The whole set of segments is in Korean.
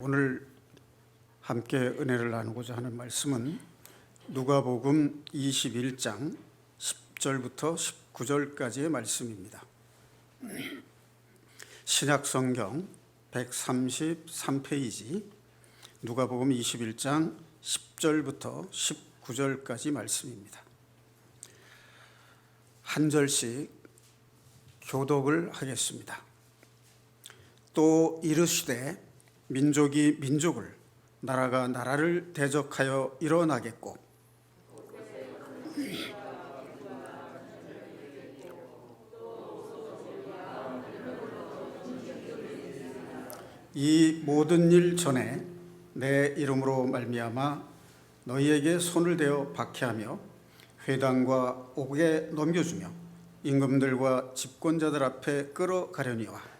오늘 함께 은혜를 나누고자 하는 말씀은 누가복음 21장 10절부터 19절까지의 말씀입니다. 신약성경 133페이지 누가복음 21장 10절부터 19절까지 말씀입니다. 한 절씩 교독을 하겠습니다. 또 이르시되 민족이 민족을, 나라가 나라를 대적하여 일어나겠고 이 모든 일 전에 내 이름으로 말미암아 너희에게 손을 대어 박해하며 회당과 옥에 넘겨주며 임금들과 집권자들 앞에 끌어가려니와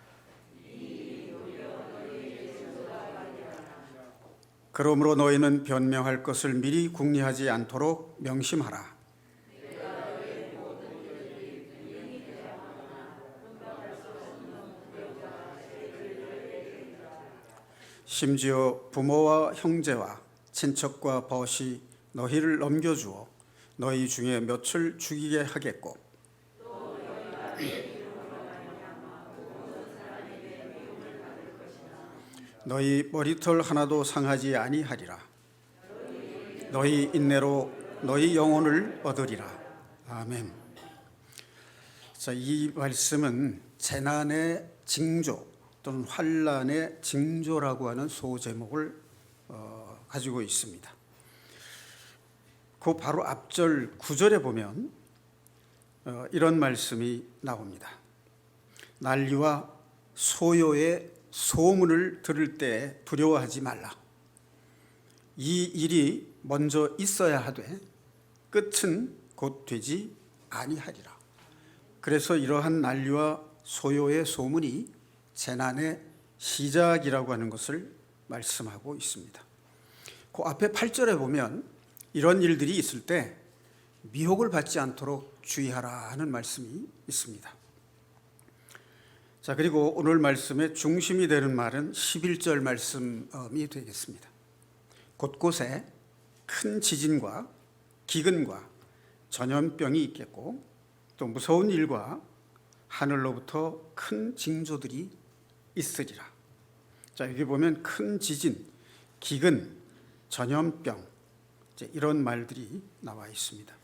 그러므로 너희는 변명할 것을 미리 궁리하지 않도록 명심하라. 심지어 부모와 형제와 친척과 벗이 너희를 넘겨주어 너희 중에 몇을 죽이게 하겠고 너희 머리털 하나도 상하지 아니하리라. 너희 인내로 너희 영혼을 얻으리라. 아멘. 자, 이 말씀은 재난의 징조 또는 환난의 징조라고 하는 소제목을 가지고 있습니다. 그 바로 앞절 9절에 보면 이런 말씀이 나옵니다. 난리와 소요의 소문을 들을 때 두려워하지 말라. 이 일이 먼저 있어야 하되 끝은 곧 되지 아니하리라. 그래서 이러한 난리와 소요의 소문이 재난의 시작이라고 하는 것을 말씀하고 있습니다. 그 앞에 8절에 보면 이런 일들이 있을 때 미혹을 받지 않도록 주의하라 하는 말씀이 있습니다. 자, 그리고 오늘 말씀의 중심이 되는 말은 11절 말씀이 되겠습니다. 곳곳에 큰 지진과 기근과 전염병이 있겠고 또 무서운 일과 하늘로부터 큰 징조들이 있으리라. 자, 여기 보면 큰 지진, 기근, 전염병 이런 말들이 나와 있습니다.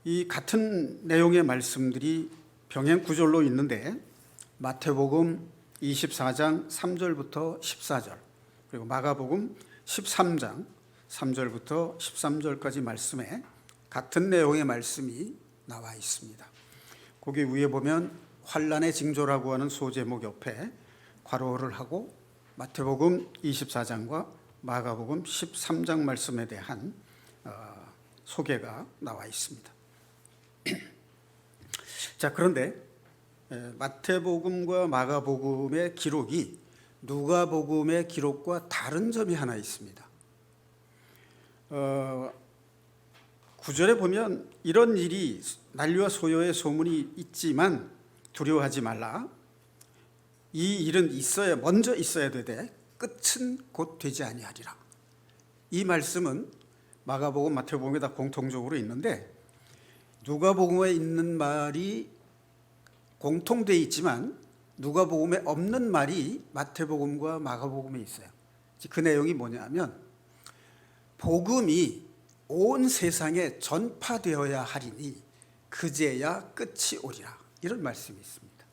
이 같은 내용의 말씀들이 병행 구절로 있는데 마태복음 24장 3절부터 14절 그리고 마가복음 13장 3절부터 13절까지 말씀에 같은 내용의 말씀이 나와 있습니다. 거기 위에 보면 환난의 징조라고 하는 소제목 옆에 괄호를 하고 마태복음 24장과 마가복음 13장 말씀에 대한 소개가 나와 있습니다. 자, 그런데 마태복음과 마가복음의 기록이 누가복음의 기록과 다른 점이 하나 있습니다. 9절에 보면 이런 일이 난리와 소요의 소문이 있지만 두려워하지 말라. 이 일은 먼저 있어야 되되 끝은 곧 되지 아니하리라. 이 말씀은 마가복음, 마태복음에 다 공통적으로 있는데 누가복음에 있는 말이 공통되어 있지만 누가복음에 없는 말이 마태복음과 마가복음에 있어요. 그 내용이 뭐냐면 복음이 온 세상에 전파되어야 하리니 그제야 끝이 오리라. 이런 말씀이 있습니다.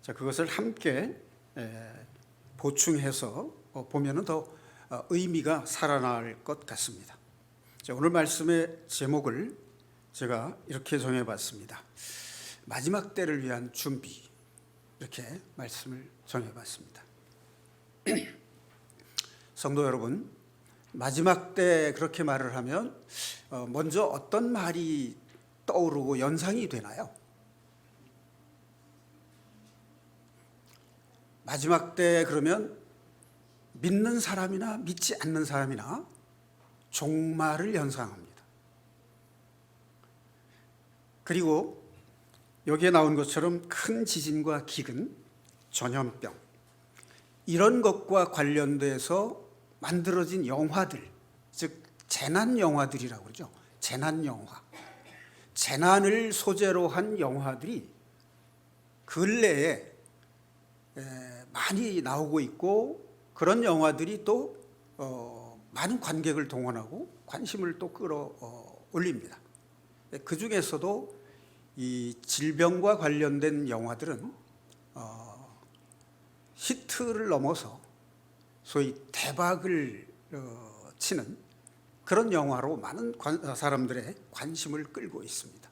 자, 그것을 함께 보충해서 보면 더 의미가 살아날 것 같습니다. 자, 오늘 말씀의 제목을 제가 이렇게 정해봤습니다. 마지막 때를 위한 준비, 이렇게 말씀을 정해봤습니다. 성도 여러분, 마지막 때 그렇게 말을 하면 먼저 어떤 말이 떠오르고 연상이 되나요? 마지막 때 그러면 믿는 사람이나 믿지 않는 사람이나 종말을 연상합니다. 그리고 여기에 나온 것처럼 큰 지진과 기근, 전염병, 이런 것과 관련돼서 만들어진 영화들, 즉 재난 영화들이라고 그러죠. 재난 영화. 재난을 소재로 한 영화들이 근래에 많이 나오고 있고, 그런 영화들이 또 많은 관객을 동원하고 관심을 또 끌어올립니다. 그 중에서도 이 질병과 관련된 영화들은 히트를 넘어서 소위 대박을 치는 그런 영화로 많은 사람들의 관심을 끌고 있습니다.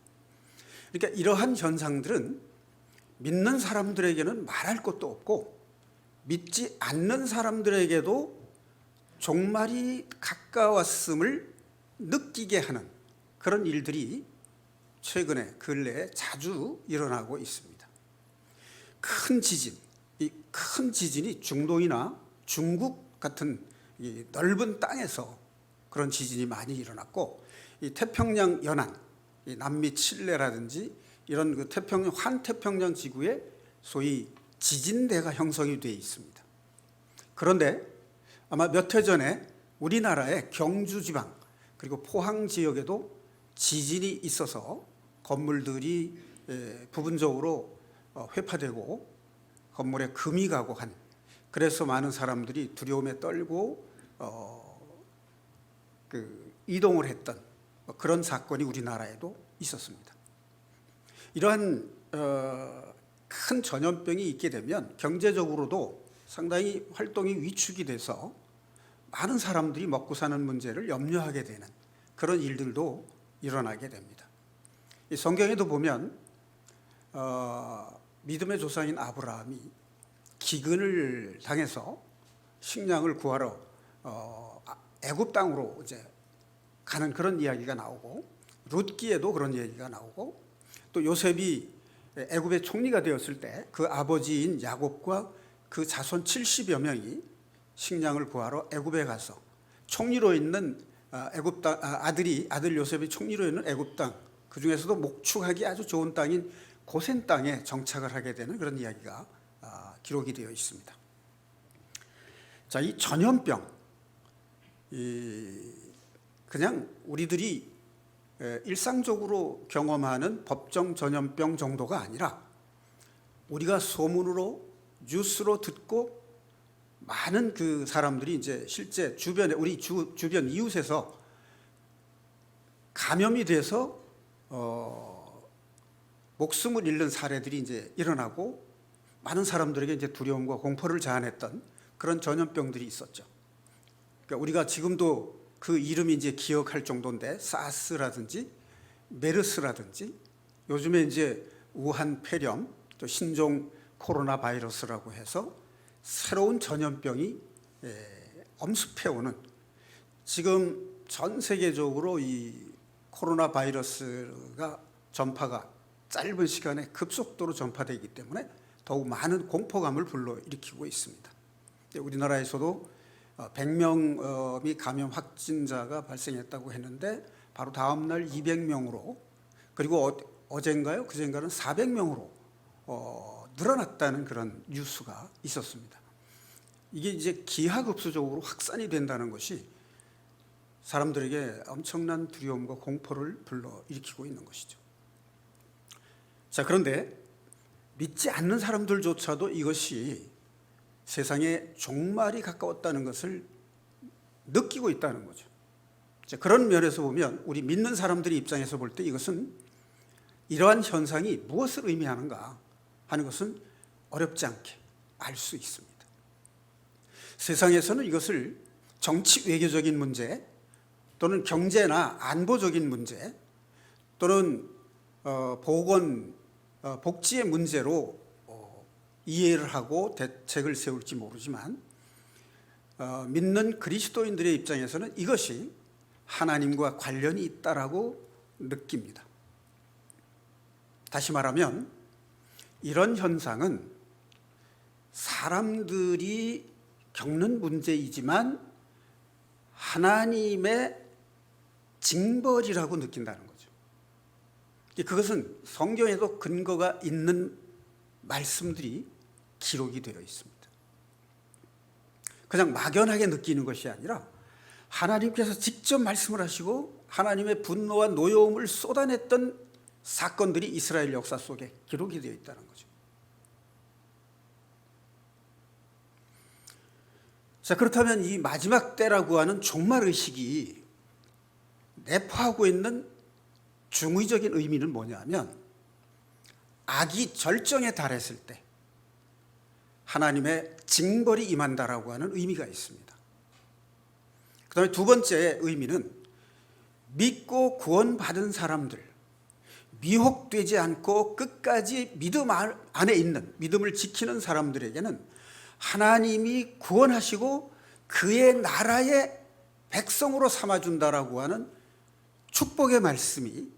그러니까 이러한 현상들은 믿는 사람들에게는 말할 것도 없고, 믿지 않는 사람들에게도 종말이 가까웠음을 느끼게 하는 그런 일들이 최근에 근래에 자주 일어나고 있습니다. 큰 지진, 이 큰 지진이 중동이나 중국 같은 이 넓은 땅에서 그런 지진이 많이 일어났고, 이 태평양 연안, 이 남미 칠레라든지 이런 그 환태평양 지구에 소위 지진대가 형성이 되어 있습니다. 그런데 아마 몇 해 전에 우리나라의 경주 지방 그리고 포항 지역에도 지진이 있어서 건물들이 부분적으로 회파되고 건물에 금이 가고 한, 그래서 많은 사람들이 두려움에 떨고 이동을 했던 그런 사건이 우리나라에도 있었습니다. 이러한 큰 전염병이 있게 되면 경제적으로도 상당히 활동이 위축이 돼서 많은 사람들이 먹고 사는 문제를 염려하게 되는 그런 일들도 일어나게 됩니다. 이 성경에도 보면 믿음의 조상인 아브라함이 기근을 당해서 식량을 구하러 애굽 땅으로 이제 가는 그런 이야기가 나오고, 룻기에도 그런 이야기가 나오고, 또 요셉이 애굽의 총리가 되었을 때 그 아버지인 야곱과 그 자손 70여 명이 식량을 구하러 애굽에 가서 총리로 있는 애굽 땅, 아들 요셉이 총리로 있는 애굽 땅, 그 중에서도 목축하기 아주 좋은 땅인 고센 땅에 정착을 하게 되는 그런 이야기가 기록이 되어 있습니다. 자, 이 전염병, 그냥 우리들이 일상적으로 경험하는 법정 전염병 정도가 아니라 우리가 소문으로 뉴스로 듣고 많은 그 사람들이 이제 실제 주변에 우리 주변 이웃에서 감염이 돼서 목숨을 잃는 사례들이 이제 일어나고, 많은 사람들에게 이제 두려움과 공포를 자아냈던 그런 전염병들이 있었죠. 그러니까 우리가 지금도 그 이름이 이제 기억할 정도인데, 사스라든지 메르스라든지 요즘에 이제 우한 폐렴, 또 신종 코로나 바이러스라고 해서 새로운 전염병이 엄습해오는, 지금 전 세계적으로 이 코로나 바이러스가 전파가 짧은 시간에 급속도로 전파되기 때문에 더욱 많은 공포감을 불러일으키고 있습니다. 우리나라에서도 100명이 감염 확진자가 발생했다고 했는데 바로 다음 날 200명으로, 그리고 어젠가요? 그젠가는 400명으로 늘어났다는 그런 뉴스가 있었습니다. 이게 이제 기하급수적으로 확산이 된다는 것이 사람들에게 엄청난 두려움과 공포를 불러일으키고 있는 것이죠. 자, 그런데 믿지 않는 사람들조차도 이것이 세상에 종말이 가까웠다는 것을 느끼고 있다는 거죠. 자, 그런 면에서 보면 우리 믿는 사람들의 입장에서 볼 때 이것은, 이러한 현상이 무엇을 의미하는가 하는 것은 어렵지 않게 알 수 있습니다. 세상에서는 이것을 정치 외교적인 문제, 또는 경제나 안보적인 문제, 또는 보건 복지의 문제로 이해를 하고 대책을 세울지 모르지만, 믿는 그리스도인들의 입장에서는 이것이 하나님과 관련이 있다라고 느낍니다. 다시 말하면 이런 현상은 사람들이 겪는 문제이지만 하나님의 징벌이라고 느낀다는 거죠. 그것은 성경에도 근거가 있는 말씀들이 기록이 되어 있습니다. 그냥 막연하게 느끼는 것이 아니라 하나님께서 직접 말씀을 하시고 하나님의 분노와 노여움을 쏟아냈던 사건들이 이스라엘 역사 속에 기록이 되어 있다는 거죠. 자, 그렇다면 이 마지막 때라고 하는 종말의식이 내포하고 있는 중의적인 의미는 뭐냐면, 악이 절정에 달했을 때 하나님의 징벌이 임한다라고 하는 의미가 있습니다. 그 다음에 두 번째 의미는 믿고 구원받은 사람들, 미혹되지 않고 끝까지 믿음 안에 있는, 믿음을 지키는 사람들에게는 하나님이 구원하시고 그의 나라의 백성으로 삼아준다라고 하는 축복의 말씀이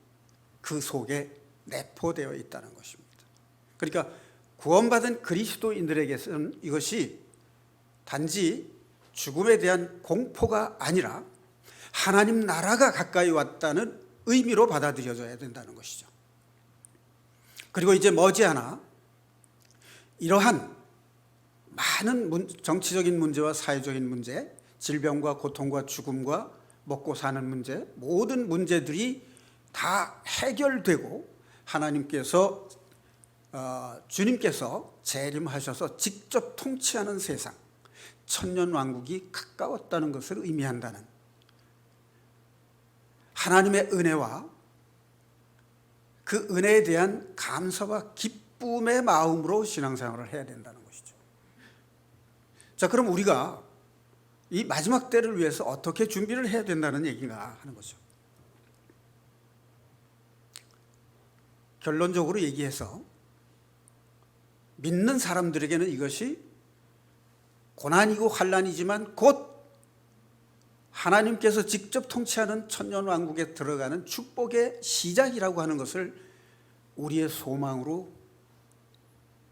그 속에 내포되어 있다는 것입니다. 그러니까 구원받은 그리스도인들에게서는 이것이 단지 죽음에 대한 공포가 아니라 하나님 나라가 가까이 왔다는 의미로 받아들여져야 된다는 것이죠. 그리고 이제 머지않아 이러한 많은 정치적인 문제와 사회적인 문제, 질병과 고통과 죽음과 먹고 사는 문제, 모든 문제들이 다 해결되고 하나님께서 주님께서 재림하셔서 직접 통치하는 세상, 천년왕국이 가까웠다는 것을 의미한다는 하나님의 은혜와 그 은혜에 대한 감사와 기쁨의 마음으로 신앙생활을 해야 된다는 것이죠. 자, 그럼 우리가 이 마지막 때를 위해서 어떻게 준비를 해야 된다는 얘기가 하는 거죠. 결론적으로 얘기해서 믿는 사람들에게는 이것이 고난이고 환난이지만 곧 하나님께서 직접 통치하는 천년왕국에 들어가는 축복의 시작이라고 하는 것을 우리의 소망으로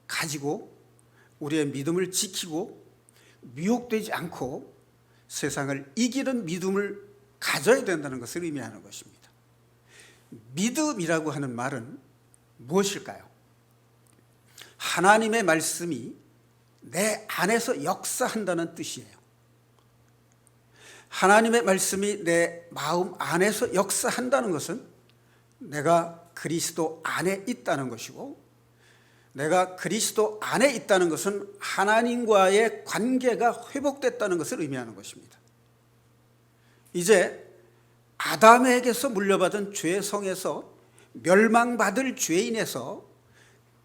가지고 우리의 믿음을 지키고 미혹되지 않고 세상을 이기는 믿음을 가져야 된다는 것을 의미하는 것입니다. 믿음이라고 하는 말은 무엇일까요? 하나님의 말씀이 내 안에서 역사한다는 뜻이에요. 하나님의 말씀이 내 마음 안에서 역사한다는 것은 내가 그리스도 안에 있다는 것이고, 내가 그리스도 안에 있다는 것은 하나님과의 관계가 회복됐다는 것을 의미하는 것입니다. 이제 아담에게서 물려받은 죄성에서 멸망받을 죄인에서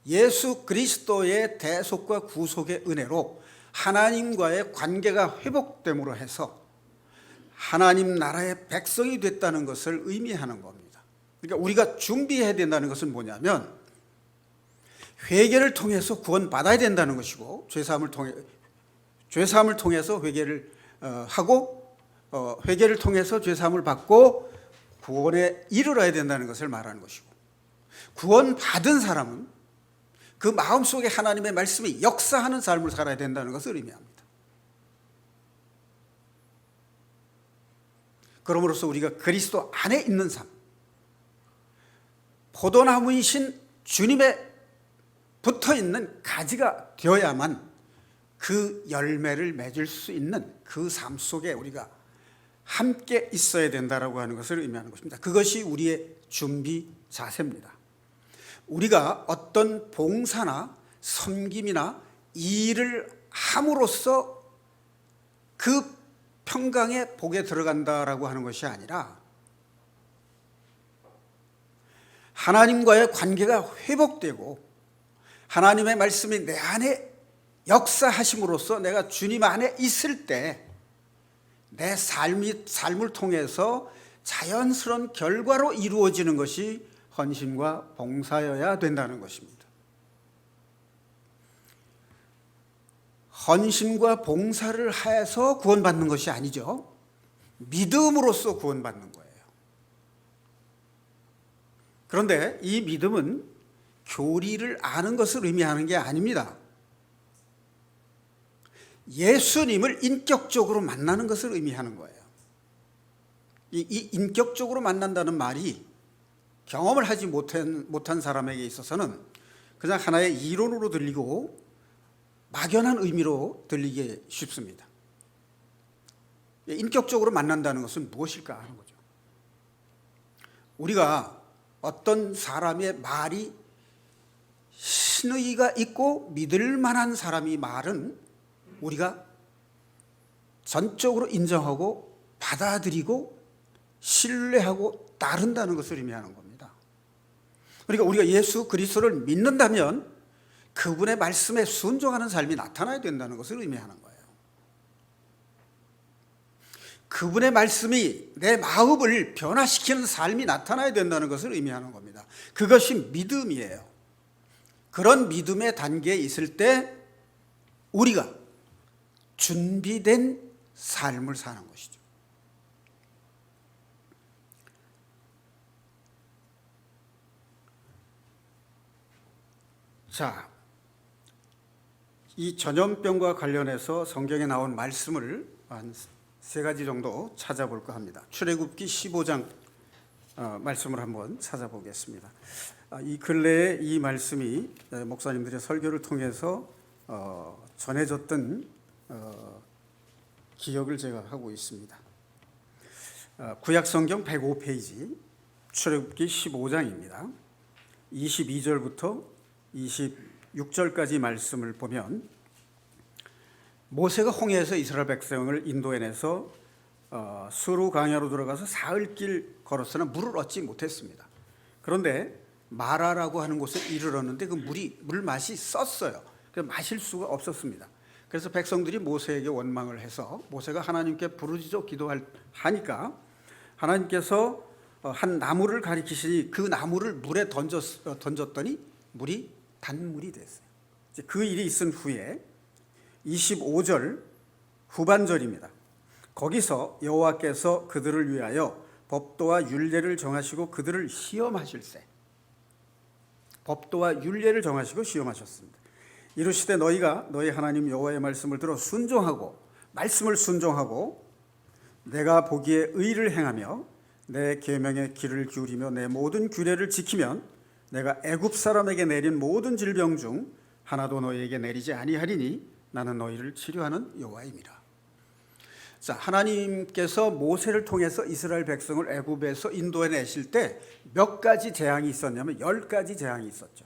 예수 그리스도의 대속과 구속의 은혜로 하나님과의 관계가 회복됨으로 해서 하나님 나라의 백성이 됐다는 것을 의미하는 겁니다. 그러니까 우리가 준비해야 된다는 것은 뭐냐면, 회개를 통해서 구원받아야 된다는 것이고, 죄사함을 통해서 회개를 하고, 회개를 통해서 죄사함을 받고 구원에 이르러야 된다는 것을 말하는 것이고, 구원받은 사람은 그 마음속에 하나님의 말씀이 역사하는 삶을 살아야 된다는 것을 의미합니다. 그러므로서 우리가 그리스도 안에 있는 삶, 포도나무이신 주님의 붙어있는 가지가 되어야만 그 열매를 맺을 수 있는 그 삶 속에 우리가 함께 있어야 된다라고 하는 것을 의미하는 것입니다. 그것이 우리의 준비 자세입니다. 우리가 어떤 봉사나 섬김이나 일을 함으로써 그 평강의 복에 들어간다라고 하는 것이 아니라, 하나님과의 관계가 회복되고 하나님의 말씀이 내 안에 역사하심으로써 내가 주님 안에 있을 때 내 삶을 통해서 자연스러운 결과로 이루어지는 것이 헌신과 봉사여야 된다는 것입니다. 헌신과 봉사를 해서 구원받는 것이 아니죠. 믿음으로써 구원받는 거예요. 그런데 이 믿음은 교리를 아는 것을 의미하는 게 아닙니다. 예수님을 인격적으로 만나는 것을 의미하는 거예요. 이 인격적으로 만난다는 말이 경험을 하지 못한 사람에게 있어서는 그냥 하나의 이론으로 들리고 막연한 의미로 들리기 쉽습니다. 인격적으로 만난다는 것은 무엇일까 하는 거죠. 우리가 어떤 사람의 말이 신의가 있고 믿을 만한 사람이 말은 우리가 전적으로 인정하고 받아들이고 신뢰하고 따른다는 것을 의미하는 겁니다. 그러니까 우리가 예수 그리스도를 믿는다면 그분의 말씀에 순종하는 삶이 나타나야 된다는 것을 의미하는 거예요. 그분의 말씀이 내 마음을 변화시키는 삶이 나타나야 된다는 것을 의미하는 겁니다. 그것이 믿음이에요. 그런 믿음의 단계에 있을 때 우리가 준비된 삶을 사는 것이죠. 자, 이 전염병과 관련해서 성경에 나온 말씀을 한 세 가지 정도 찾아볼까 합니다. 출애굽기 15장 말씀을 한번 찾아보겠습니다. 이 근래에 이 말씀이 목사님들의 설교를 통해서 전해졌던 기억을 제가 하고 있습니다. 구약성경 105페이지 출애굽기 15장입니다. 22절부터 26절까지 말씀을 보면 모세가 홍해에서 이스라엘 백성을 인도해내서 수르 광야로 들어가서 사흘길 걸었으나 물을 얻지 못했습니다. 그런데 마라라고 하는 곳에 이르렀는데 그 물 맛이 썼어요. 그래서 마실 수가 없었습니다. 그래서 백성들이 모세에게 원망을 해서 모세가 하나님께 부르짖어 기도하니까 하나님께서 한 나무를 가리키시니 그 나무를 물에 던졌더니 물이 단물이 됐어요. 그 일이 있은 후에 25절 후반절입니다. 거기서 여호와께서 그들을 위하여 법도와 율례를 정하시고 그들을 시험하실세. 법도와 율례를 정하시고 시험하셨습니다. 이르시되 너희가 너희 하나님 여호와의 말씀을 들어 말씀을 순종하고 내가 보기에 의를 행하며 내 계명의 귀를 기울이며 내 모든 규례를 지키면 내가 애굽 사람에게 내린 모든 질병 중 하나도 너희에게 내리지 아니하리니 나는 너희를 치료하는 여호와임이라. 자, 하나님께서 모세를 통해서 이스라엘 백성을 애굽에서 인도해 내실 때 몇 가지 재앙이 있었냐면 10가지 재앙이 있었죠.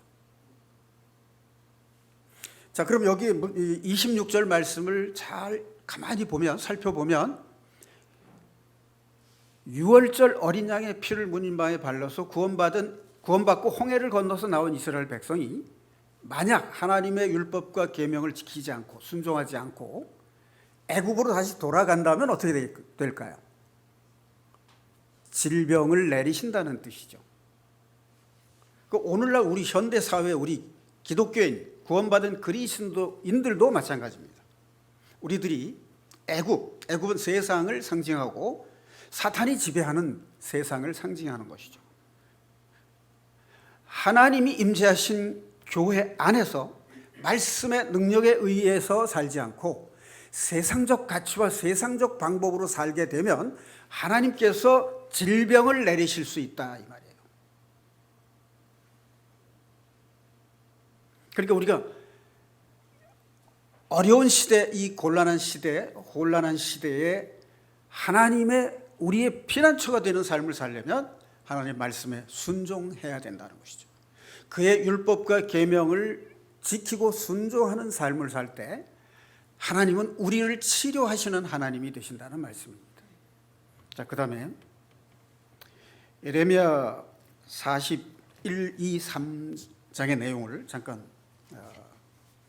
자, 그럼 여기 26절 말씀을 잘 가만히 살펴보면 6월절 어린 양의 피를 문인방에 발라서 구원받고 홍해를 건너서 나온 이스라엘 백성이 만약 하나님의 율법과 계명을 지키지 않고 순종하지 않고 애굽으로 다시 돌아간다면 어떻게 될까요? 질병을 내리신다는 뜻이죠. 오늘날 우리 현대사회 우리 기독교인 구원받은 그리스도인들도 마찬가지입니다. 우리들이 애굽은 세상을 상징하고 사탄이 지배하는 세상을 상징하는 것이죠. 하나님이 임재하신 교회 안에서 말씀의 능력에 의해서 살지 않고 세상적 가치와 세상적 방법으로 살게 되면 하나님께서 질병을 내리실 수 있다 이 말이에요. 그러니까 우리가 어려운 시대, 이 혼란한 시대에 하나님의 우리의 피난처가 되는 삶을 살려면 하나님의 말씀에 순종해야 된다는 것이죠. 그의 율법과 계명을 지키고 순종하는 삶을 살 때 하나님은 우리를 치료하시는 하나님이 되신다는 말씀입니다. 자, 그 다음에 예레미야 41, 2, 3장의 내용을 잠깐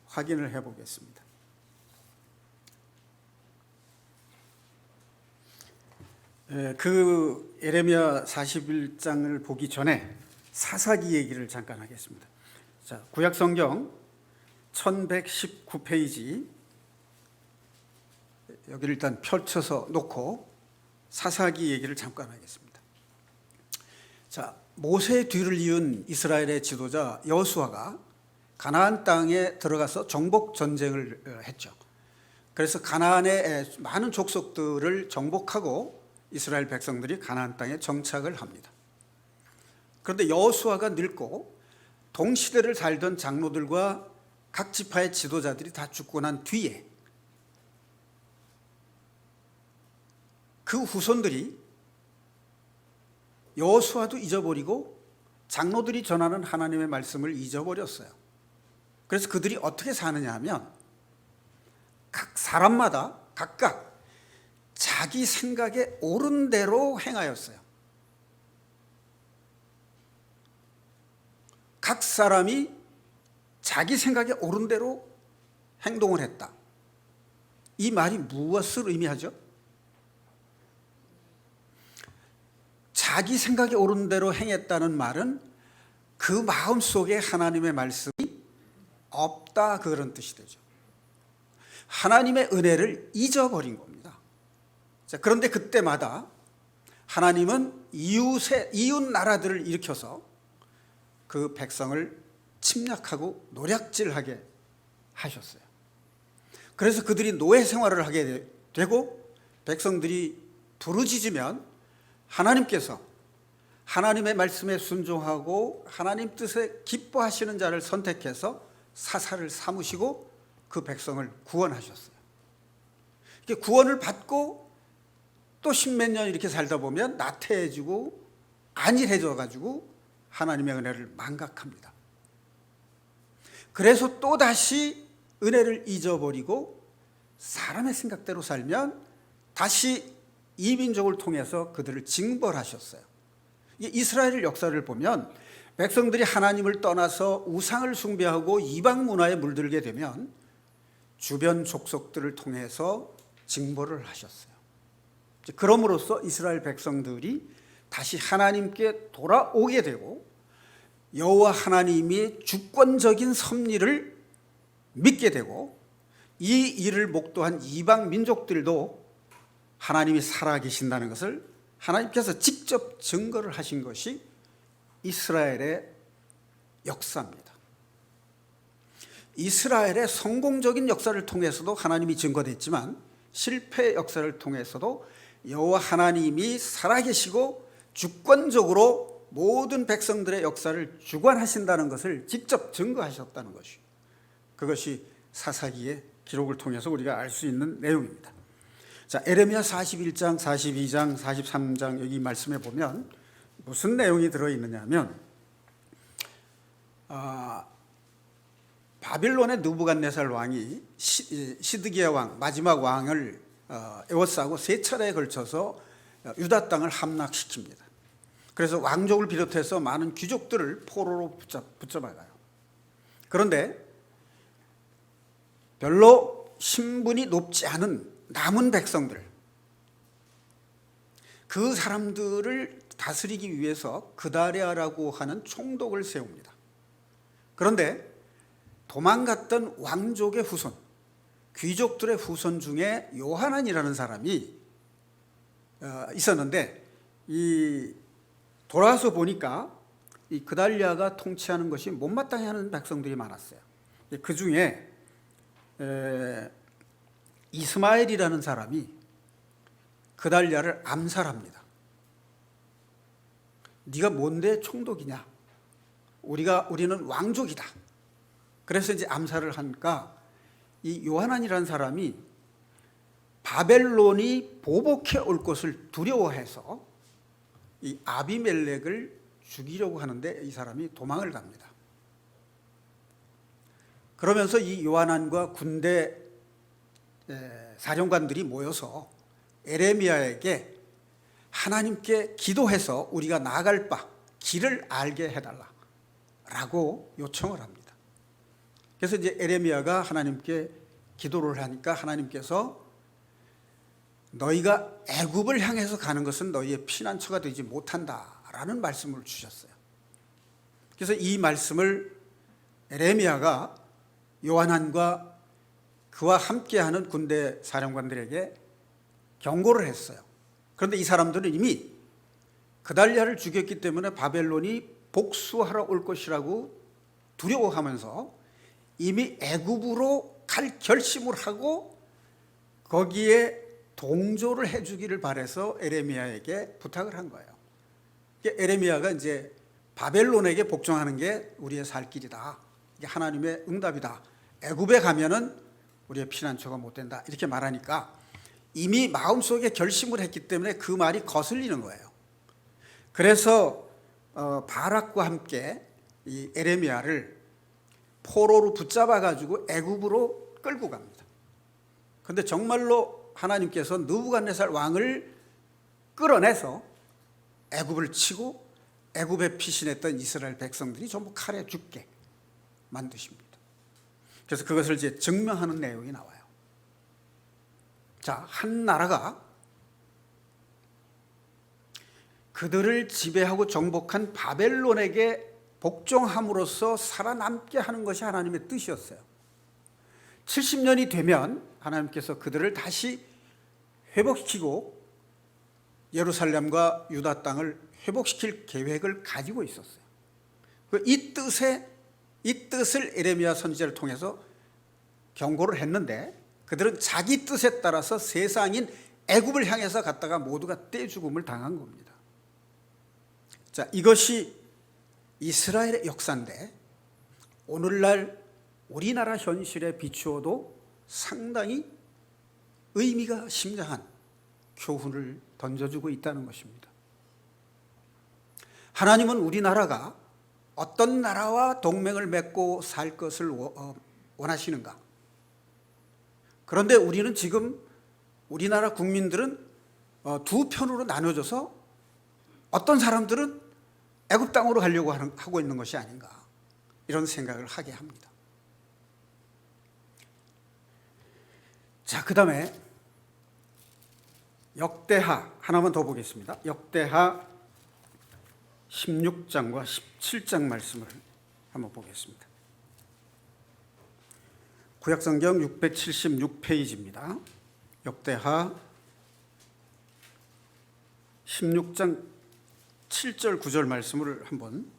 확인을 해보겠습니다. 그 예레미야 41장을 보기 전에 사사기 얘기를 잠깐 하겠습니다. 자, 구약성경 1119페이지 여기를 일단 펼쳐서 놓고 사사기 얘기를 잠깐 하겠습니다. 자, 모세의 뒤를 이은 이스라엘의 지도자 여호수아가 가나안 땅에 들어가서 정복 전쟁을 했죠. 그래서 가나안의 많은 족속들을 정복하고 이스라엘 백성들이 가나안 땅에 정착을 합니다. 그런데 여호수아가 늙고 동시대를 살던 장로들과 각 지파의 지도자들이 다 죽고 난 뒤에 그 후손들이 여호수아도 잊어버리고 장로들이 전하는 하나님의 말씀을 잊어버렸어요. 그래서 그들이 어떻게 사느냐 하면 각 사람마다 각각 자기 생각에 옳은 대로 행하였어요. 각 사람이 자기 생각에 옳은 대로 행동을 했다. 이 말이 무엇을 의미하죠? 자기 생각에 옳은 대로 행했다는 말은 그 마음속에 하나님의 말씀이 없다, 그런 뜻이 되죠. 하나님의 은혜를 잊어버린 겁니다. 자, 그런데 그때마다 하나님은 이웃 나라들을 일으켜서 그 백성을 침략하고 노략질하게 하셨어요. 그래서 그들이 노예 생활을 하게 되고 백성들이 부르짖으면 하나님께서 하나님의 말씀에 순종하고 하나님 뜻에 기뻐하시는 자를 선택해서 사사를 삼으시고 그 백성을 구원하셨어요. 이렇게 구원을 받고 또 십몇 년 이렇게 살다 보면 나태해지고 안일해져 가지고 하나님의 은혜를 망각합니다. 그래서 또다시 은혜를 잊어버리고 사람의 생각대로 살면 다시 이 민족을 통해서 그들을 징벌하셨어요. 이스라엘 역사를 보면 백성들이 하나님을 떠나서 우상을 숭배하고 이방 문화에 물들게 되면 주변 족속들을 통해서 징벌을 하셨어요. 그럼으로써 이스라엘 백성들이 다시 하나님께 돌아오게 되고 여호와 하나님이 주권적인 섭리를 믿게 되고 이 일을 목도한 이방 민족들도 하나님이 살아계신다는 것을 하나님께서 직접 증거를 하신 것이 이스라엘의 역사입니다. 이스라엘의 성공적인 역사를 통해서도 하나님이 증거됐지만 실패의 역사를 통해서도 여호와 하나님이 살아계시고 주권적으로 모든 백성들의 역사를 주관하신다는 것을 직접 증거하셨다는 것이, 그것이 사사기의 기록을 통해서 우리가 알 수 있는 내용입니다. 자, 에레미야 41장, 42장, 43장 여기 말씀에 보면 무슨 내용이 들어있느냐 하면 바빌론의 느부갓네살 왕이 시드기야 왕, 마지막 왕을 에워싸고 세 차례에 걸쳐서 유다 땅을 함락시킵니다. 그래서 왕족을 비롯해서 많은 귀족들을 포로로 붙잡아가요. 그런데 별로 신분이 높지 않은 남은 백성들, 그 사람들을 다스리기 위해서 그다랴라고 하는 총독을 세웁니다. 그런데 도망갔던 왕족의 후손, 귀족들의 후손 중에 요하난이라는 사람이 있었는데 돌아와서 보니까 이 그달랴가 통치하는 것이 못마땅해 하는 백성들이 많았어요. 그 중에 이스마엘이라는 사람이 그달랴를 암살합니다. 네가 뭔데 총독이냐? 우리는 왕족이다. 그래서 이제 암살을 하니까 이 요하난이라는 사람이 바벨론이 보복해 올 것을 두려워해서 이 아비멜렉을 죽이려고 하는데 이 사람이 도망을 갑니다. 그러면서 이 요하난과 군대 사령관들이 모여서 에레미야에게 하나님께 기도해서 우리가 나아갈 바 길을 알게 해달라라고 요청을 합니다. 그래서 이제 에레미야가 하나님께 기도를 하니까 하나님께서 너희가 애굽을 향해서 가는 것은 너희의 피난처가 되지 못한다라는 말씀을 주셨어요. 그래서 이 말씀을 에레미야가 요한한과 그와 함께하는 군대 사령관들에게 경고를 했어요. 그런데 이 사람들은 이미 그달랴를 죽였기 때문에 바벨론이 복수하러 올 것이라고 두려워하면서 이미 애굽으로 갈 결심을 하고 거기에 동조를 해주기를 바라서 에레미야에게 부탁을 한 거예요. 에레미야가 이제 바벨론에게 복종하는 게 우리의 살 길이다. 이게 하나님의 응답이다. 애굽에 가면은 우리의 피난처가 못 된다. 이렇게 말하니까 이미 마음속에 결심을 했기 때문에 그 말이 거슬리는 거예요. 그래서 바락과 함께 이 에레미야를 포로로 붙잡아 가지고 애굽으로 끌고 갑니다. 그런데 정말로 하나님께서 느부갓네살 왕을 끌어내서 애굽을 치고 애굽에 피신했던 이스라엘 백성들이 전부 칼에 죽게 만드십니다. 그래서 그것을 이제 증명하는 내용이 나와요. 자, 한 나라가 그들을 지배하고 정복한 바벨론에게 복종함으로써 살아남게 하는 것이 하나님의 뜻이었어요. 70년이 되면 하나님께서 그들을 다시 회복시키고 예루살렘과 유다 땅을 회복시킬 계획을 가지고 있었어요. 이 뜻을 에레미야 선지자를 통해서 경고를 했는데 그들은 자기 뜻에 따라서 세상인 애굽을 향해서 갔다가 모두가 떼죽음을 당한 겁니다. 자, 이것이 이스라엘의 역사인데 오늘날 우리나라 현실에 비추어도 상당히 의미가 심장한 교훈을 던져주고 있다는 것입니다. 하나님은 우리나라가 어떤 나라와 동맹을 맺고 살 것을 원하시는가? 그런데 우리는 지금 우리나라 국민들은 두 편으로 나눠져서 어떤 사람들은 애굽 땅으로 가려고 하고 있는 것이 아닌가, 이런 생각을 하게 합니다. 자, 그 다음에 역대하 하나만 더 보겠습니다. 역대하 16장과 17장 말씀을 한번 보겠습니다. 구약성경 676페이지입니다. 역대하 16장 7절 9절 말씀을 한번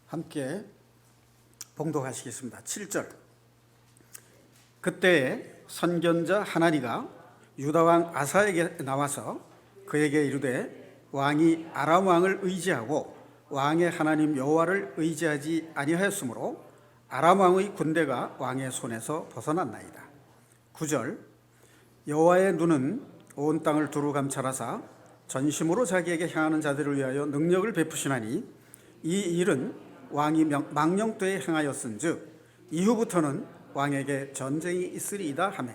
함께 봉독하시겠습니다. 7절. 그때에 선견자 하나니가 유다왕 아사에게 나와서 그에게 이르되 왕이 아람 왕을 의지하고 왕의 하나님 여호와를 의지하지 아니하였으므로 아람 왕의 군대가 왕의 손에서 벗어났나이다. 9절. 여호와의 눈은 온 땅을 두루 감찰하사 전심으로 자기에게 향하는 자들을 위하여 능력을 베푸시나니 이 일은 왕이 망령되에 행하였은즉 이후부터는 왕에게 전쟁이 있으리이다 하매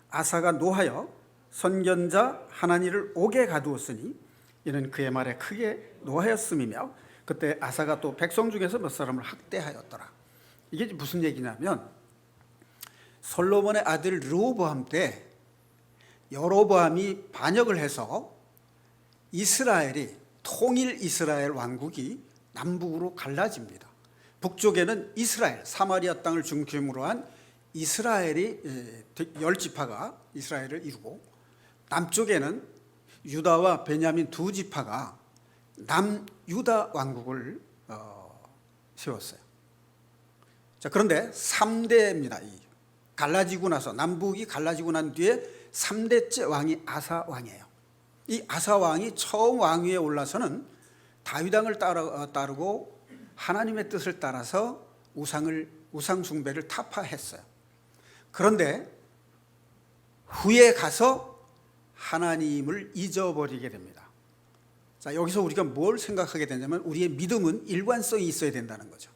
아사가 노하여 선견자 하나니를 옥에 가두었으니 이는 그의 말에 크게 노하였음이며 그때 아사가 또 백성 중에서 몇 사람을 학대하였더라. 이게 무슨 얘기냐면 솔로몬의 아들 르호보암 때 여로보암이 반역을 해서 이스라엘이 통일 이스라엘 왕국이 남북으로 갈라집니다. 북쪽에는 이스라엘 사마리아 땅을 중심으로 한 이스라엘이 10지파가 이스라엘을 이루고 남쪽에는 유다와 베냐민 두 지파가 남유다 왕국을 세웠어요. 자, 그런데 3대입니다. 갈라지고 나서 남북이 갈라지고 난 뒤에 3대째 왕이 아사 왕이에요. 이 아사 왕이 처음 왕위에 올라서는 다윗 왕을 따르고 하나님의 뜻을 따라서 우상 숭배를 타파했어요. 그런데 후에 가서 하나님을 잊어버리게 됩니다. 자, 여기서 우리가 뭘 생각하게 되냐면 우리의 믿음은 일관성이 있어야 된다는 거죠.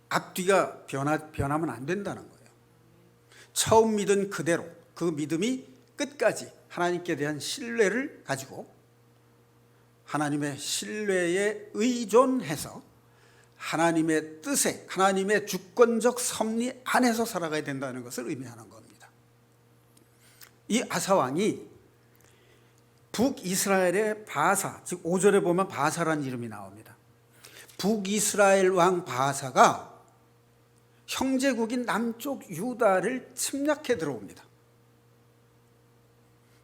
앞뒤가 변하면 안 된다는 거예요. 처음 믿은 그대로 그 믿음이 끝까지 하나님께 대한 신뢰를 가지고 하나님의 신뢰에 의존해서 하나님의 뜻에 하나님의 주권적 섭리 안에서 살아가야 된다는 것을 의미하는 겁니다. 이 아사왕이 북이스라엘의 바사, 즉 5절에 보면 바사라는 이름이 나옵니다. 북이스라엘 왕 바사가 형제국인 남쪽 유다를 침략해 들어옵니다.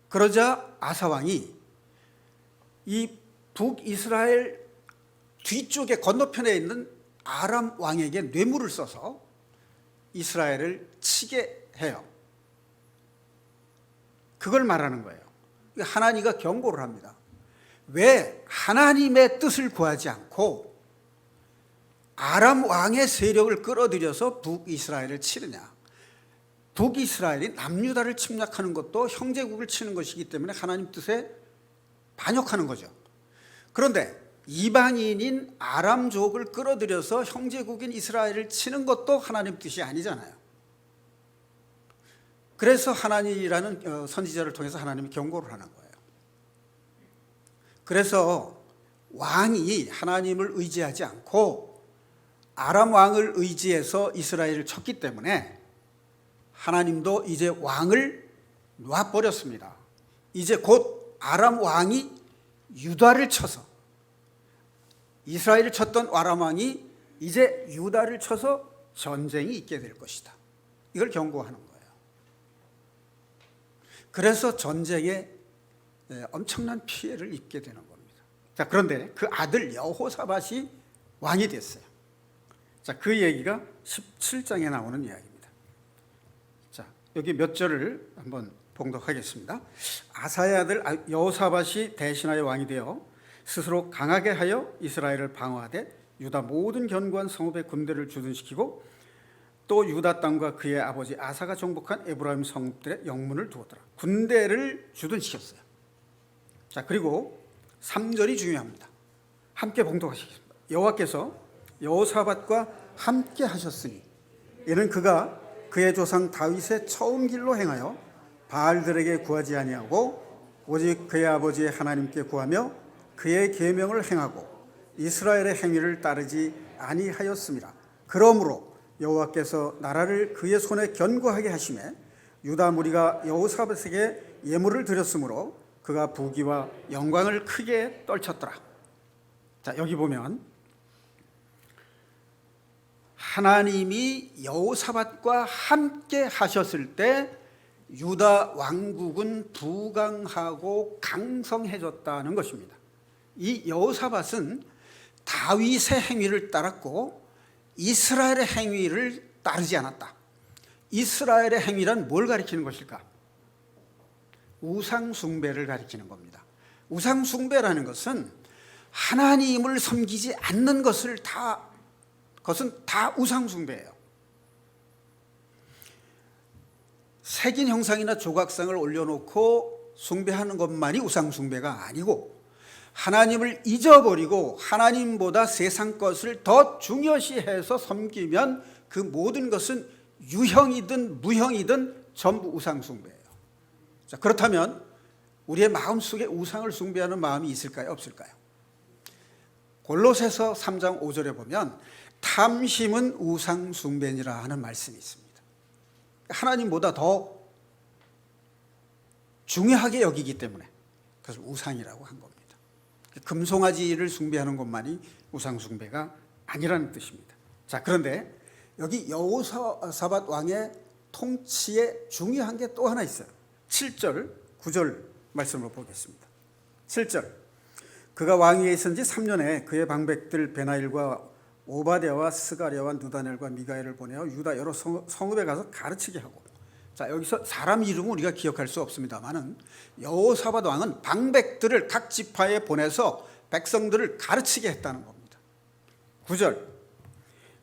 그러자 아사왕이 이 북이스라엘 뒤쪽에 건너편에 있는 아람 왕에게 뇌물을 써서 이스라엘을 치게 해요. 그걸 말하는 거예요. 하나님과 경고를 합니다. 왜 하나님의 뜻을 구하지 않고 아람 왕의 세력을 끌어들여서 북이스라엘을 치느냐? 북이스라엘이 남유다를 침략하는 것도 형제국을 치는 것이기 때문에 하나님 뜻에 반역하는 거죠. 그런데 이방인인 아람족을 끌어들여서 형제국인 이스라엘을 치는 것도 하나님 뜻이 아니잖아요. 그래서 하나님이라는 선지자를 통해서 하나님이 경고를 하는 거예요. 그래서 왕이 하나님을 의지하지 않고 아람 왕을 의지해서 이스라엘을 쳤기 때문에 하나님도 이제 왕을 놔버렸습니다. 이제 곧 아람 왕이 유다를 쳐서, 이스라엘을 쳤던 아람 왕이 이제 유다를 쳐서 전쟁이 있게 될 것이다. 이걸 경고하는 거예요. 그래서 전쟁에 엄청난 피해를 입게 되는 겁니다. 자, 그런데 그 아들 여호사밧이 왕이 됐어요. 자, 그 얘기가 17장에 나오는 이야기입니다. 자, 여기 몇 절을 한번 봉독하겠습니다. 아사의 아들 여호사밧이 대신하여 왕이 되어 스스로 강하게 하여 이스라엘을 방어하되 유다 모든 견고한 성읍의 군대를 주둔시키고 또 유다 땅과 그의 아버지 아사가 정복한 에브라임 성읍들의 영문을 두었더라. 군대를 주둔시켰어요. 자, 그리고 3절이 중요합니다. 함께 봉독하시겠습니다. 여호와께서 여호사밧과 함께 하셨으니 이는 그가 그의 조상 다윗의 처음 길로 행하여 바알들에게 구하지 아니하고 오직 그의 아버지의 하나님께 구하며 그의 계명을 행하고 이스라엘의 행위를 따르지 아니하였습니다. 그러므로 여호와께서 나라를 그의 손에 견고하게 하시매 유다 무리가 여호사밧에게 예물을 드렸으므로 그가 부귀와 영광을 크게 떨쳤더라. 자, 여기 보면 하나님이 여호사밧과 함께 하셨을 때 유다 왕국은 부강하고 강성해졌다는 것입니다. 이 여호사밧은 다윗의 행위를 따랐고 이스라엘의 행위를 따르지 않았다. 이스라엘의 행위란 뭘 가리키는 것일까? 우상 숭배를 가리키는 겁니다. 우상 숭배라는 것은 하나님을 섬기지 않는 것은 다 우상 숭배예요. 새긴 형상이나 조각상을 올려놓고 숭배하는 것만이 우상 숭배가 아니고 하나님을 잊어버리고 하나님보다 세상 것을 더 중요시해서 섬기면 그 모든 것은 유형이든 무형이든 전부 우상 숭배예요. 자, 그렇다면 우리의 마음속에 우상을 숭배하는 마음이 있을까요? 없을까요? 골로새서 3장 5절에 보면 탐심은 우상 숭배니라 하는 말씀이 있습니다. 하나님보다 더 중요하게 여기기 때문에 그래서 우상이라고 한 겁니다. 금송아지를 숭배하는 것만이 우상 숭배가 아니라는 뜻입니다. 자, 그런데 여기 여호사밧 왕의 통치에 중요한 게 또 하나 있어요. 7절, 9절 말씀을 보겠습니다. 7절, 그가 왕위에 있은 지 3년에 그의 방백들 베나일과 오바댜와 스가랴와 느다넬과 미가엘을 보내어 유다 여러 성읍에 가서 가르치게 하고. 자, 여기서 사람 이름은 우리가 기억할 수 없습니다만은 여호사밧 왕은 방백들을 각 지파에 보내서 백성들을 가르치게 했다는 겁니다. 9절,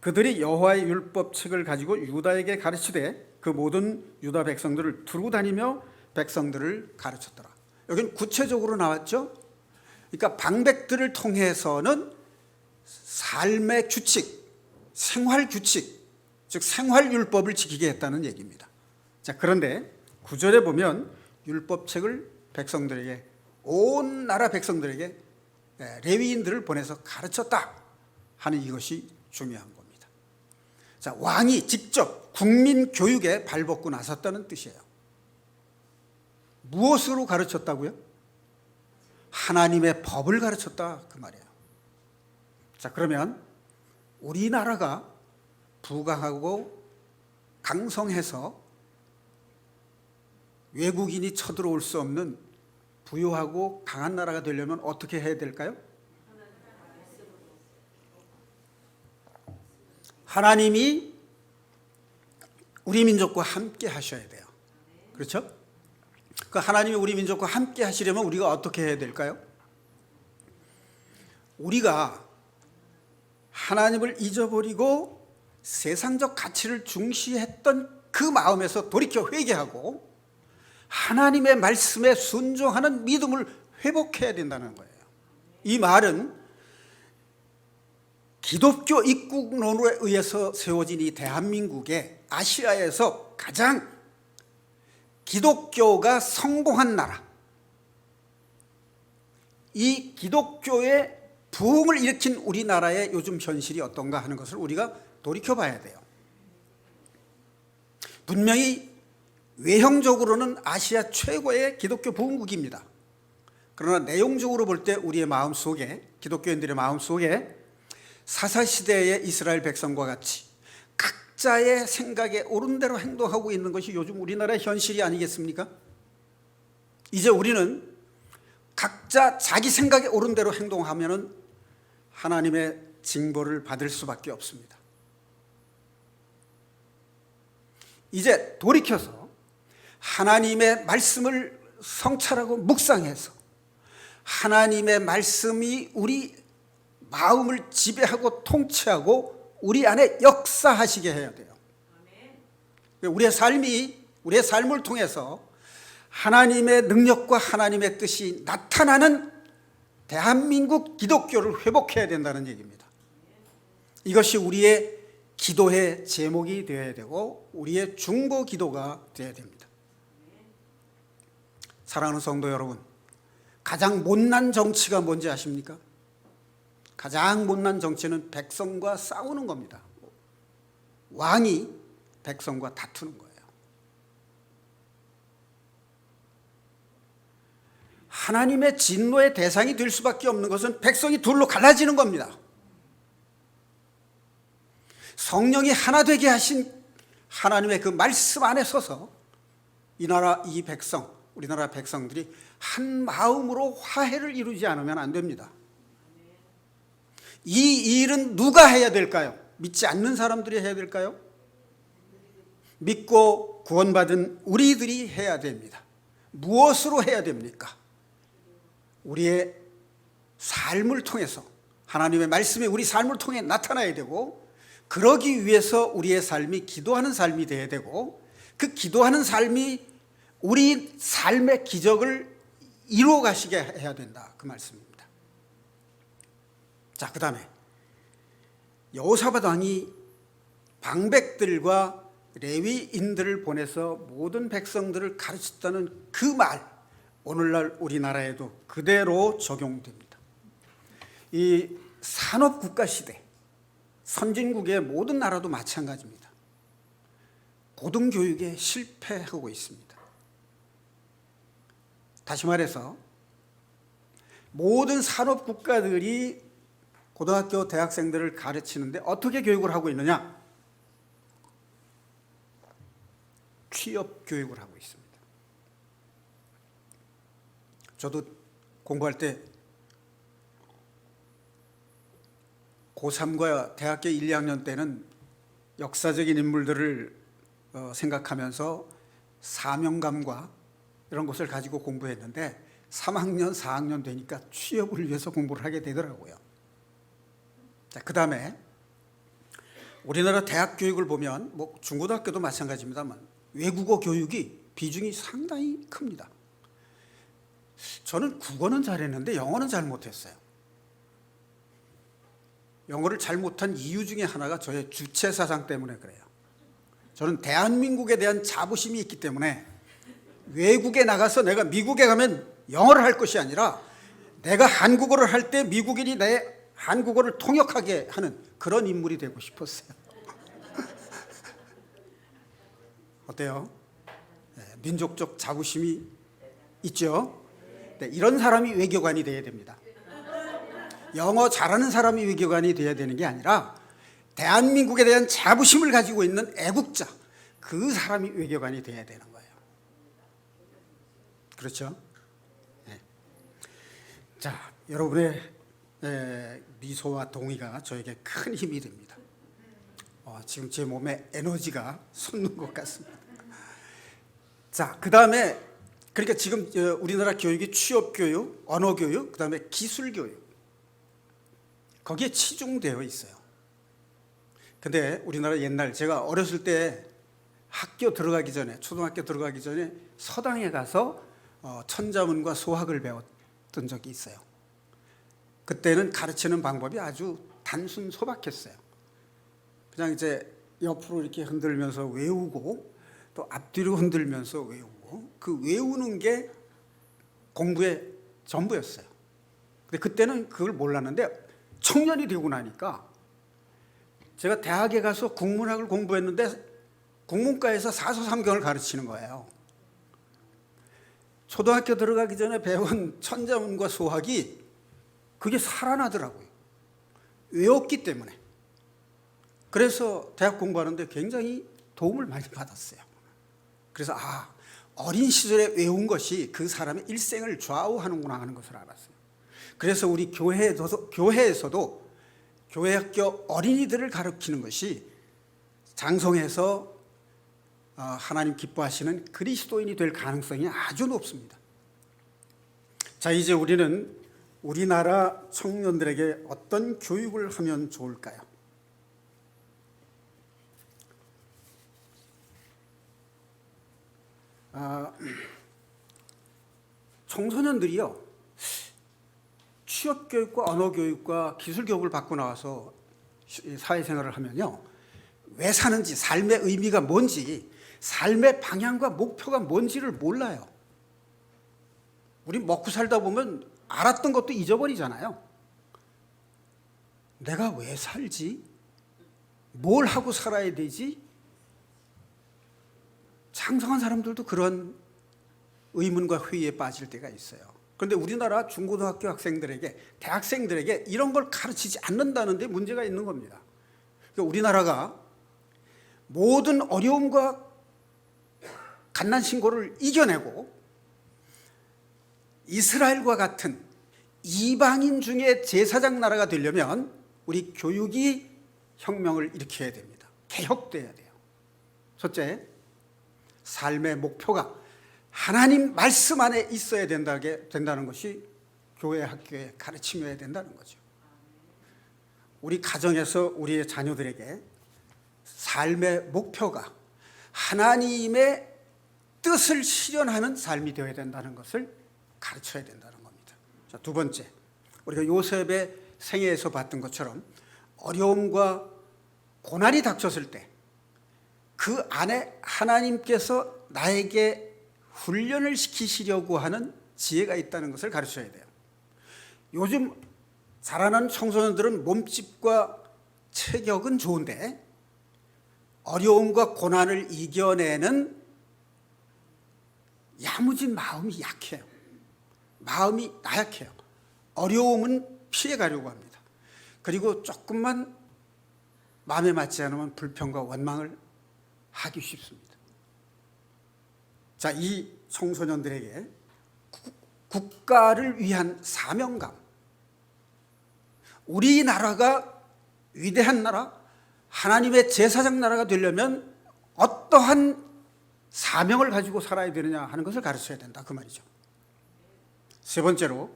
그들이 여호와의 율법책을 가지고 유다에게 가르치되 그 모든 유다 백성들을 두루 다니며 백성들을 가르쳤더라. 여기는 구체적으로 나왔죠. 그러니까 방백들을 통해서는 삶의 규칙, 생활 규칙, 즉 생활 율법을 지키게 했다는 얘기입니다. 자, 그런데 9절에 보면 율법책을 백성들에게, 온 나라 백성들에게 레위인들을 보내서 가르쳤다 하는 이것이 중요한 겁니다. 자, 왕이 직접 국민 교육에 발벗고 나섰다는 뜻이에요. 무엇으로 가르쳤다고요? 하나님의 법을 가르쳤다 그 말이에요. 자, 그러면 우리나라가 부강하고 강성해서 외국인이 쳐들어올 수 없는 부유하고 강한 나라가 되려면 어떻게 해야 될까요? 하나님이 우리 민족과 함께 하셔야 돼요. 그렇죠? 그 하나님이 우리 민족과 함께 하시려면 우리가 어떻게 해야 될까요? 우리가 하나님을 잊어버리고 세상적 가치를 중시했던 그 마음에서 돌이켜 회개하고 하나님의 말씀에 순종하는 믿음을 회복해야 된다는 거예요. 이 말은 기독교 입국론에 의해서 세워진 이 대한민국의 아시아에서 가장 기독교가 성공한 나라, 이 기독교의 부흥을 일으킨 우리나라의 요즘 현실이 어떤가 하는 것을 우리가 돌이켜봐야 돼요. 분명히 외형적으로는 아시아 최고의 기독교 부흥국입니다. 그러나 내용적으로 볼 때 우리의 마음속에, 기독교인들의 마음속에 사사시대의 이스라엘 백성과 같이 각자의 생각에 옳은 대로 행동하고 있는 것이 요즘 우리나라의 현실이 아니겠습니까? 이제 우리는 각자 자기 생각에 옳은 대로 행동하면 하나님의 징벌을 받을 수밖에 없습니다. 이제 돌이켜서 하나님의 말씀을 성찰하고 묵상해서 하나님의 말씀이 우리 마음을 지배하고 통치하고 우리 안에 역사하시게 해야 돼요. 우리의 삶을 통해서 하나님의 능력과 하나님의 뜻이 나타나는 대한민국 기독교를 회복해야 된다는 얘기입니다. 이것이 우리의 기도의 제목이 되어야 되고 우리의 중보 기도가 되어야 됩니다. 사랑하는 성도 여러분, 가장 못난 정치가 뭔지 아십니까? 가장 못난 정치는 백성과 싸우는 겁니다. 왕이 백성과 다투는 거예요. 하나님의 진노의 대상이 될 수밖에 없는 것은 백성이 둘로 갈라지는 겁니다. 성령이 하나 되게 하신 하나님의 그 말씀 안에 서서 이 나라, 이 백성, 우리나라 백성들이 한 마음으로 화해를 이루지 않으면 안 됩니다. 이 일은 누가 해야 될까요? 믿지 않는 사람들이 해야 될까요? 믿고 구원받은 우리들이 해야 됩니다. 무엇으로 해야 됩니까? 우리의 삶을 통해서, 하나님의 말씀이 우리 삶을 통해 나타나야 되고, 그러기 위해서 우리의 삶이 기도하는 삶이 되어야 되고, 그 기도하는 삶이 우리 삶의 기적을 이루어 가시게 해야 된다, 그 말씀입니다. 자, 그 다음에 여호사밧 왕이 방백들과 레위인들을 보내서 모든 백성들을 가르쳤다는 그 말, 오늘날 우리나라에도 그대로 적용됩니다. 이 산업국가 시대, 선진국의 모든 나라도 마찬가지입니다. 고등교육에 실패하고 있습니다. 다시 말해서 모든 산업국가들이 고등학교, 대학생들을 가르치는데 어떻게 교육을 하고 있느냐? 취업 교육을 하고 있습니다. 저도 공부할 때 고3과 대학교 1, 2학년 때는 역사적인 인물들을 생각하면서 사명감과 이런 것을 가지고 공부했는데 3학년, 4학년 되니까 취업을 위해서 공부를 하게 되더라고요. 자, 그 다음에 우리나라 대학 교육을 보면 뭐 중고등학교도 마찬가지입니다만 외국어 교육이 비중이 상당히 큽니다. 저는 국어는 잘했는데 영어는 잘 못했어요. 영어를 잘 못한 이유 중에 하나가 저의 주체사상 때문에 그래요. 저는 대한민국에 대한 자부심이 있기 때문에 외국에 나가서 내가 미국에 가면 영어를 할 것이 아니라 내가 한국어를 할 때 미국인이 내 한국어를 통역하게 하는 그런 인물이 되고 싶었어요. 어때요? 네, 민족적 자부심이 있죠? 네, 이런 사람이 외교관이 되어야 됩니다. 영어 잘하는 사람이 외교관이 되어야 되는 게 아니라 대한민국에 대한 자부심을 가지고 있는 애국자, 그 사람이 외교관이 되어야 되는 거예요. 그렇죠? 네. 자, 여러분의 미소와 동의가 저에게 큰 힘이 됩니다. 지금 제 몸에 에너지가 솟는 것 같습니다. 자, 그 다음에 그러니까 지금 우리나라 교육이 취업교육, 언어교육, 그 다음에 기술교육, 거기에 치중되어 있어요. 근데 우리나라 옛날, 제가 어렸을 때 학교 들어가기 전에, 초등학교 들어가기 전에 서당에 가서 천자문과 소학을 배웠던 적이 있어요. 그때는 가르치는 방법이 아주 단순 소박했어요. 그냥 이제 옆으로 이렇게 흔들면서 외우고 또 앞뒤로 흔들면서 외우고, 그 외우는 게 공부의 전부였어요. 근데 그때는 그걸 몰랐는데 청년이 되고 나니까, 제가 대학에 가서 국문학을 공부했는데 국문과에서 사서삼경을 가르치는 거예요. 초등학교 들어가기 전에 배운 천자문과 소학이 그게 살아나더라고요. 외웠기 때문에. 그래서 대학 공부하는데 굉장히 도움을 많이 받았어요. 그래서 어린 시절에 외운 것이 그 사람의 일생을 좌우하는구나 하는 것을 알았어요. 그래서 우리 교회에서도 교회학교 어린이들을 가르치는 것이 장성해서 하나님 기뻐하시는 그리스도인이 될 가능성이 아주 높습니다. 자, 이제 우리는 우리나라 청년들에게 어떤 교육을 하면 좋을까요? 청소년들이요, 취업교육과 언어교육과 기술교육을 받고 나와서 사회생활을 하면요, 왜 사는지, 삶의 의미가 뭔지, 삶의 방향과 목표가 뭔지를 몰라요. 우리 먹고 살다 보면 알았던 것도 잊어버리잖아요. 내가 왜 살지? 뭘 하고 살아야 되지? 창성한 사람들도 그런 의문과 회의에 빠질 때가 있어요. 그런데 우리나라 중고등학교 학생들에게, 대학생들에게 이런 걸 가르치지 않는다는 데 문제가 있는 겁니다. 그러니까 우리나라가 모든 어려움과 갓난신고를 이겨내고 이스라엘과 같은 이방인 중에 제사장 나라가 되려면 우리 교육이 혁명을 일으켜야 됩니다. 개혁돼야 돼요. 첫째, 삶의 목표가 하나님 말씀 안에 있어야 된다는 것이 교회 학교의 가르침이어야 된다는 거죠. 우리 가정에서 우리의 자녀들에게 삶의 목표가 하나님의 뜻을 실현하는 삶이 되어야 된다는 것을 가르쳐야 된다는 겁니다. 자, 두 번째, 우리가 요셉의 생애에서 봤던 것처럼 어려움과 고난이 닥쳤을 때 그 안에 하나님께서 나에게 훈련을 시키시려고 하는 지혜가 있다는 것을 가르쳐야 돼요. 요즘 자라는 청소년들은 몸집과 체격은 좋은데 어려움과 고난을 이겨내는 야무진 마음이 약해요. 마음이 나약해요. 어려움은 피해가려고 합니다. 그리고 조금만 마음에 맞지 않으면 불평과 원망을 하기 쉽습니다. 자, 이 청소년들에게 국가를 위한 사명감, 우리나라가 위대한 나라, 하나님의 제사장 나라가 되려면 어떠한 사명을 가지고 살아야 되느냐 하는 것을 가르쳐야 된다, 그 말이죠. 세 번째로,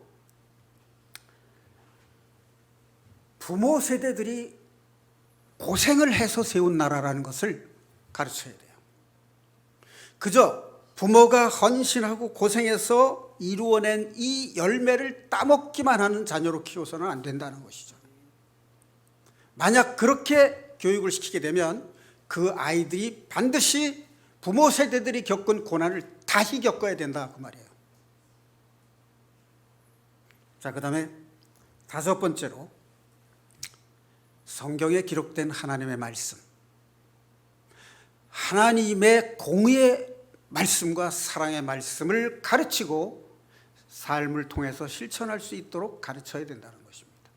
부모 세대들이 고생을 해서 세운 나라라는 것을 가르쳐야 돼요. 그저 부모가 헌신하고 고생해서 이루어낸 이 열매를 따먹기만 하는 자녀로 키워서는 안 된다는 것이죠. 만약 그렇게 교육을 시키게 되면 그 아이들이 반드시 부모 세대들이 겪은 고난을 다시 겪어야 된다, 그 말이에요. 자, 그 다음에 다섯 번째로, 성경에 기록된 하나님의 말씀, 하나님의 공의의 말씀과 사랑의 말씀을 가르치고 삶을 통해서 실천할 수 있도록 가르쳐야 된다는 것입니다.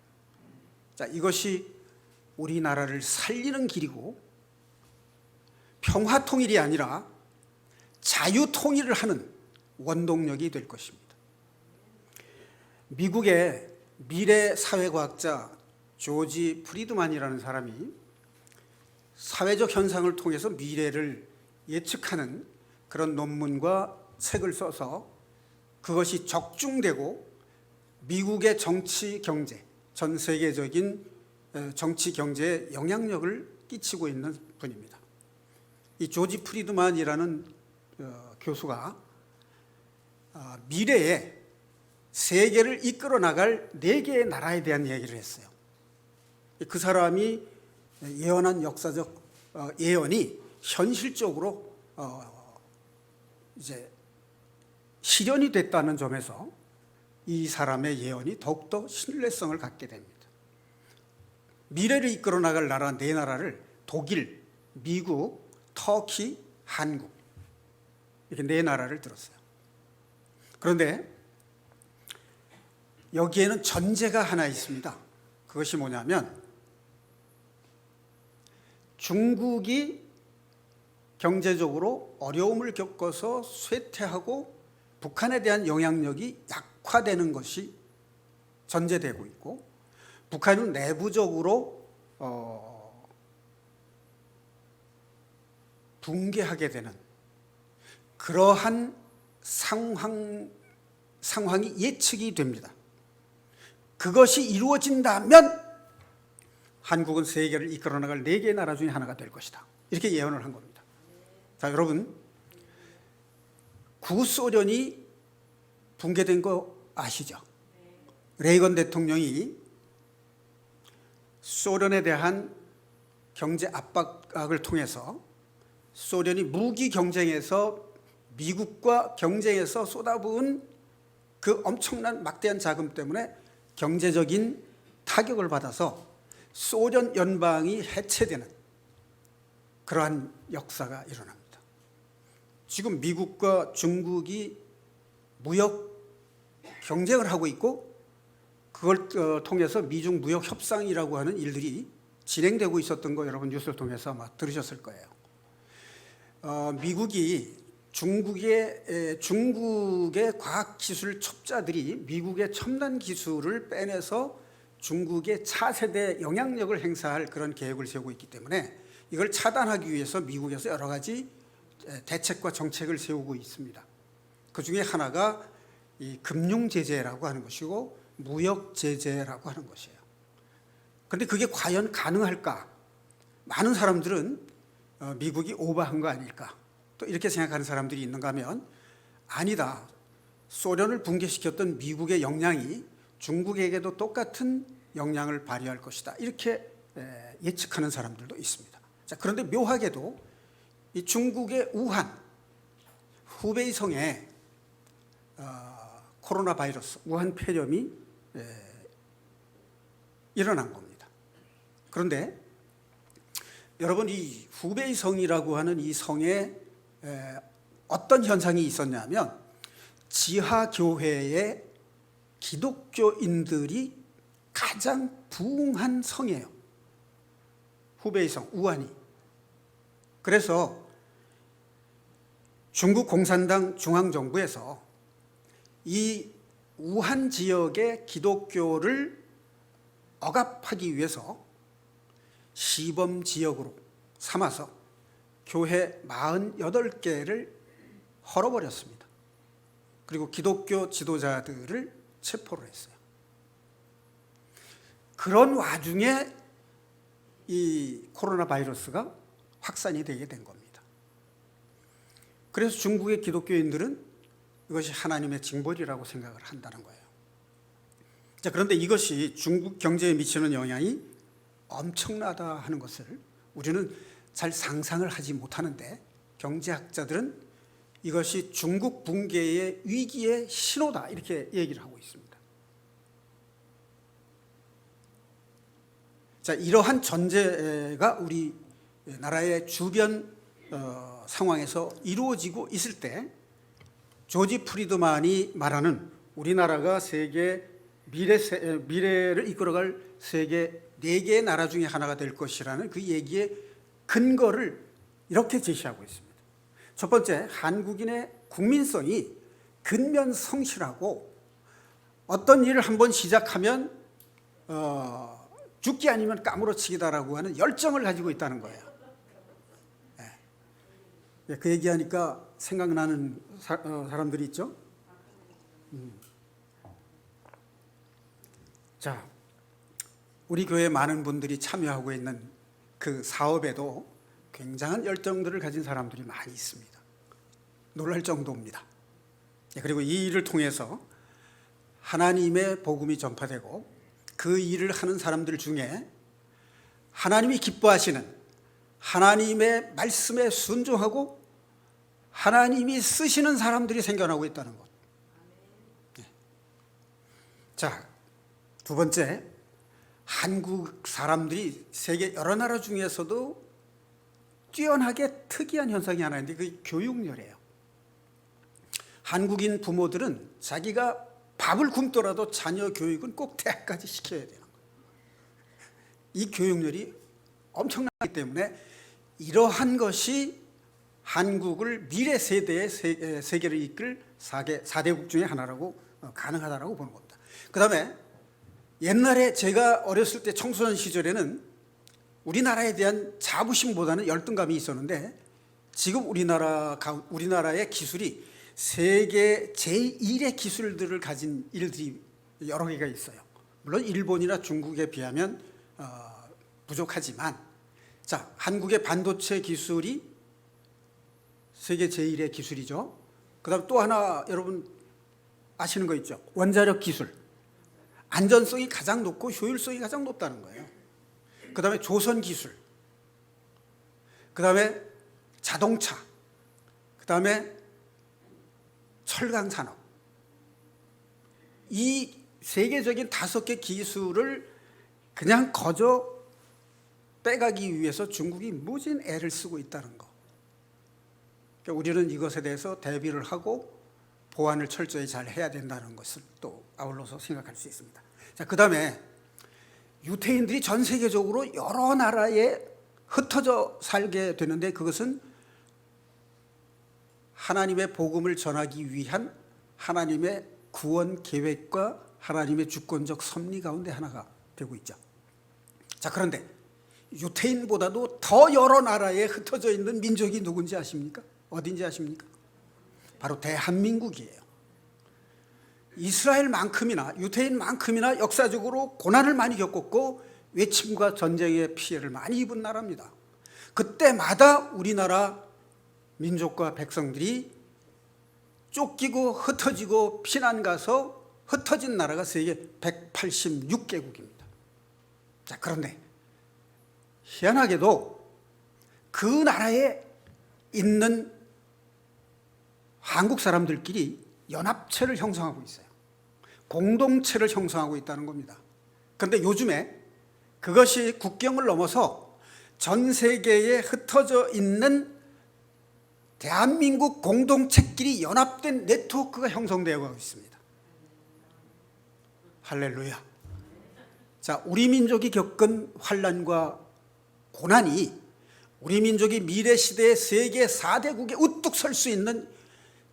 자, 이것이 우리나라를 살리는 길이고 평화통일이 아니라 자유통일을 하는 원동력이 될 것입니다. 미국의 미래사회과학자 조지 프리드만이라는 사람이 사회적 현상을 통해서 미래를 예측하는 그런 논문과 책을 써서 그것이 적중되고 미국의 정치 경제, 전 세계적인 정치 경제에 영향력을 끼치고 있는 분입니다. 이 조지 프리드만이라는 교수가 미래에 세계를 이끌어 나갈 4개의 나라에 대한 얘기를 했어요. 그 사람이 예언한 역사적 예언이 현실적으로 이제 실현이 됐다는 점에서 이 사람의 예언이 더욱더 신뢰성을 갖게 됩니다. 미래를 이끌어 나갈 나라 4나라를 독일, 미국, 터키, 한국 이렇게 4나라를 들었어요. 그런데 여기에는 전제가 하나 있습니다. 그것이 뭐냐면 중국이 경제적으로 어려움을 겪어서 쇠퇴하고 북한에 대한 영향력이 약화되는 것이 전제되고 있고, 북한은 내부적으로 붕괴하게 되는 그러한 상황이 예측이 됩니다. 그것이 이루어진다면 한국은 세계를 이끌어 나갈 4개의 나라 중에 하나가 될 것이다. 이렇게 예언을 한 겁니다. 자, 여러분, 구소련이 붕괴된 거 아시죠? 레이건 대통령이 소련에 대한 경제 압박을 통해서 소련이 무기 경쟁에서 미국과 경쟁에서 쏟아부은 그 엄청난 막대한 자금 때문에 경제적인 타격을 받아서 소련 연방이 해체되는 그러한 역사가 일어납니다. 지금 미국과 중국이 무역 경쟁을 하고 있고, 그걸 통해서 미중 무역 협상이라고 하는 일들이 진행되고 있었던 거 여러분 뉴스를 통해서 아마 들으셨을 거예요. 미국이 중국의 과학기술 첩자들이 미국의 첨단 기술을 빼내서 중국의 차세대 영향력을 행사할 그런 계획을 세우고 있기 때문에 이걸 차단하기 위해서 미국에서 여러 가지 대책과 정책을 세우고 있습니다. 그 중에 하나가 이 금융제재라고 하는 것이고 무역제재라고 하는 것이에요. 그런데 그게 과연 가능할까? 많은 사람들은 미국이 오버한 거 아닐까? 또 이렇게 생각하는 사람들이 있는가 하면 아니다. 소련을 붕괴시켰던 미국의 역량이 중국에게도 똑같은 영향을 발휘할 것이다. 이렇게 예측하는 사람들도 있습니다. 자, 그런데 묘하게도 이 중국의 우한, 후베이성에 코로나 바이러스, 우한 폐렴이 일어난 겁니다. 그런데 여러분, 이 후베이성이라고 하는 이 성에 어떤 현상이 있었냐면 지하교회의 기독교인들이 가장 부흥한 성이에요. 후베이성, 우한이. 그래서 중국 공산당 중앙정부에서 이 우한 지역의 기독교를 억압하기 위해서 시범 지역으로 삼아서 교회 48개를 헐어버렸습니다. 그리고 기독교 지도자들을 체포를 했어요. 그런 와중에 이 코로나 바이러스가 확산이 되게 된 겁니다. 그래서 중국의 기독교인들은 이것이 하나님의 징벌이라고 생각을 한다는 거예요. 자, 그런데 이것이 중국 경제에 미치는 영향이 엄청나다 하는 것을 우리는 잘 상상을 하지 못하는데, 경제학자들은 이것이 중국 붕괴의 위기의 신호다 이렇게 얘기를 하고 있습니다. 자, 이러한 전제가 우리 나라의 주변 상황에서 이루어지고 있을 때 조지 프리드만이 말하는 우리나라가 세계 미래를 이끌어갈 세계 4개의 나라 중에 하나가 될 것이라는 그 얘기의 근거를 이렇게 제시하고 있습니다. 첫 번째, 한국인의 국민성이 근면성실하고 어떤 일을 한번 시작하면 죽기 아니면 까무러치기다라고 하는 열정을 가지고 있다는 거예요. 그 얘기하니까 생각나는 사람들이 있죠. 자, 우리 교회 많은 분들이 참여하고 있는 그 사업에도 굉장한 열정들을 가진 사람들이 많이 있습니다. 놀랄 정도입니다. 그리고 이 일을 통해서 하나님의 복음이 전파되고 그 일을 하는 사람들 중에 하나님이 기뻐하시는 하나님의 말씀에 순종하고 하나님이 쓰시는 사람들이 생겨나고 있다는 것. 자, 두 번째, 한국 사람들이 세계 여러 나라 중에서도 뛰어나게 특이한 현상이 하나 있는데 그게 교육열이에요. 한국인 부모들은 자기가 밥을 굶더라도 자녀 교육은 꼭 대학까지 시켜야 되는 거예요. 이 교육열이 엄청나기 때문에 이러한 것이 한국을 미래 세대의 세계를 이끌 4대국 중에 하나라고 가능하다고 보는 겁니다. 그 다음에 옛날에 제가 어렸을 때 청소년 시절에는 우리나라에 대한 자부심보다는 열등감이 있었는데 지금 우리나라의 기술이 세계 제1의 기술들을 가진 일들이 여러 개가 있어요. 물론 일본이나 중국에 비하면 부족하지만, 자, 한국의 반도체 기술이 세계 제1의 기술이죠. 그 다음 또 하나 여러분 아시는 거 있죠? 원자력 기술. 안전성이 가장 높고 효율성이 가장 높다는 거예요. 그 다음에 조선 기술, 그 다음에 자동차, 그 다음에 철강 산업. 이 세계적인 5개 기술을 그냥 거저 빼가기 위해서 중국이 무진 애를 쓰고 있다는 거. 그러니까 우리는 이것에 대해서 대비를 하고 보완을 철저히 잘 해야 된다는 것을 또 아울러서 생각할 수 있습니다. 자, 그 다음에 유태인들이 전 세계적으로 여러 나라에 흩어져 살게 되는데 그것은 하나님의 복음을 전하기 위한 하나님의 구원 계획과 하나님의 주권적 섭리 가운데 하나가 되고 있죠. 자, 그런데 유태인보다도 더 여러 나라에 흩어져 있는 민족이 누군지 아십니까? 어딘지 아십니까? 바로 대한민국이에요. 이스라엘만큼이나 유태인만큼이나 역사적으로 고난을 많이 겪었고 외침과 전쟁의 피해를 많이 입은 나라입니다. 그때마다 우리나라 민족과 백성들이 쫓기고 흩어지고 피난 가서 흩어진 나라가 세계 186개국입니다. 자, 그런데 희한하게도 그 나라에 있는 한국 사람들끼리 연합체를 형성하고 있어요. 공동체를 형성하고 있다는 겁니다. 그런데 요즘에 그것이 국경을 넘어서 전 세계에 흩어져 있는 대한민국 공동체끼리 연합된 네트워크가 형성되어 가고 있습니다. 할렐루야. 자, 우리 민족이 겪은 환난과 고난이 우리 민족이 미래 시대의 세계 4대국에 우뚝 설 수 있는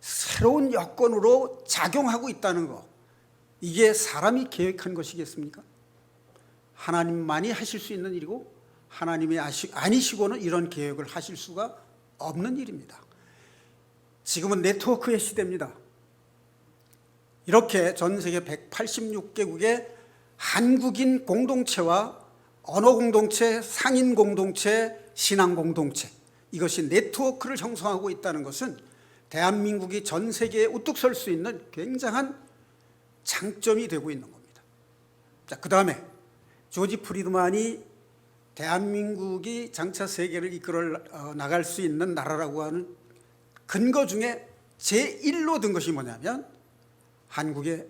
새로운 여건으로 작용하고 있다는 것, 이게 사람이 계획한 것이겠습니까? 하나님만이 하실 수 있는 일이고 하나님이 아니시고는 이런 계획을 하실 수가 없는 일입니다. 지금은 네트워크의 시대입니다. 이렇게 전 세계 186개국의 한국인 공동체와 언어 공동체, 상인 공동체, 신앙 공동체, 이것이 네트워크를 형성하고 있다는 것은 대한민국이 전 세계에 우뚝 설 수 있는 굉장한 장점이 되고 있는 겁니다. 자, 그 다음에 조지 프리드만이 대한민국이 장차 세계를 이끌어 나갈 수 있는 나라라고 하는 근거 중에 제1로 든 것이 뭐냐면 한국의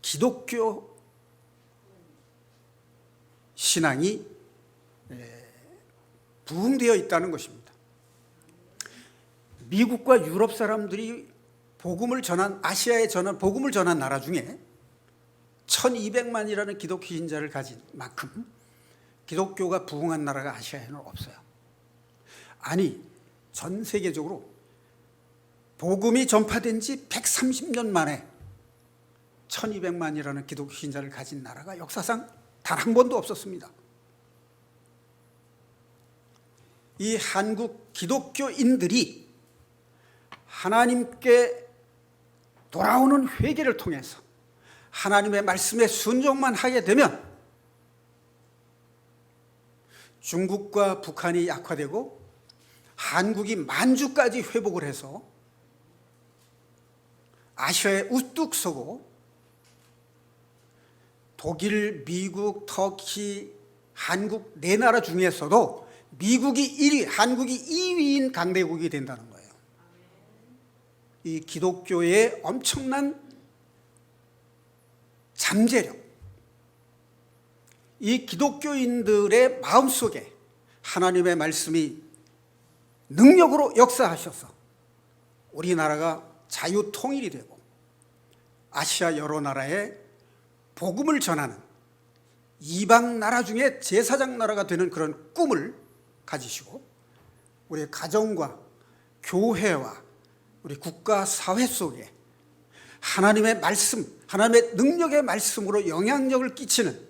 기독교 신앙이 부흥되어 있다는 것입니다. 미국과 유럽 사람들이 복음을 전한, 아시아에 복음을 전한 나라 중에 1200만이라는 기독교 신자를 가진 만큼 기독교가 부흥한 나라가 아시아에는 없어요. 아니, 전 세계적으로 복음이 전파된 지 130년 만에 1200만이라는 기독교 신자를 가진 나라가 역사상 단 한 번도 없었습니다. 이 한국 기독교인들이 하나님께 돌아오는 회개를 통해서 하나님의 말씀에 순종만 하게 되면 중국과 북한이 약화되고 한국이 만주까지 회복을 해서 아시아에 우뚝 서고 독일, 미국, 터키, 한국 네 나라 중에서도 미국이 1위, 한국이 2위인 강대국이 된다는 거예요. 이 기독교의 엄청난 잠재력, 이 기독교인들의 마음속에 하나님의 말씀이 능력으로 역사하셔서 우리나라가 자유통일이 되고 아시아 여러 나라에 복음을 전하는 이방 나라 중에 제사장 나라가 되는 그런 꿈을 가지시고 우리 가정과 교회와 우리 국가 사회 속에 하나님의 말씀, 하나님의 능력의 말씀으로 영향력을 끼치는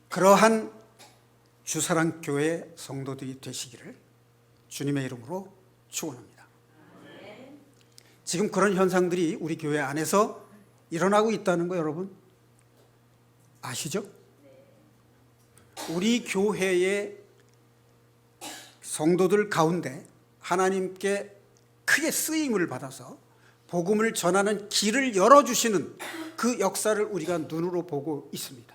그러한 주사랑교회 성도들이 되시기를 주님의 이름으로 축원합니다. 지금 그런 현상들이 우리 교회 안에서 일어나고 있다는 거 여러분 아시죠? 우리 교회의 성도들 가운데 하나님께 크게 쓰임을 받아서 복음을 전하는 길을 열어주시는 그 역사를 우리가 눈으로 보고 있습니다.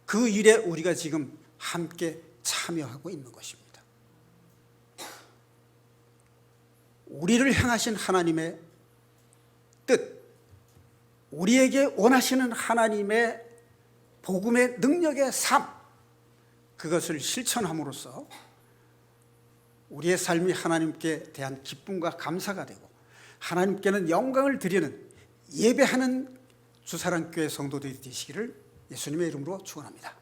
그 일에 우리가 지금 함께 참여하고 있는 것입니다. 우리를 향하신 하나님의 뜻, 우리에게 원하시는 하나님의 복음의 능력의 삶, 그것을 실천함으로써 우리의 삶이 하나님께 대한 기쁨과 감사가 되고 하나님께는 영광을 드리는 예배하는 주사랑교회 성도들이 되시기를 예수님의 이름으로 축원합니다.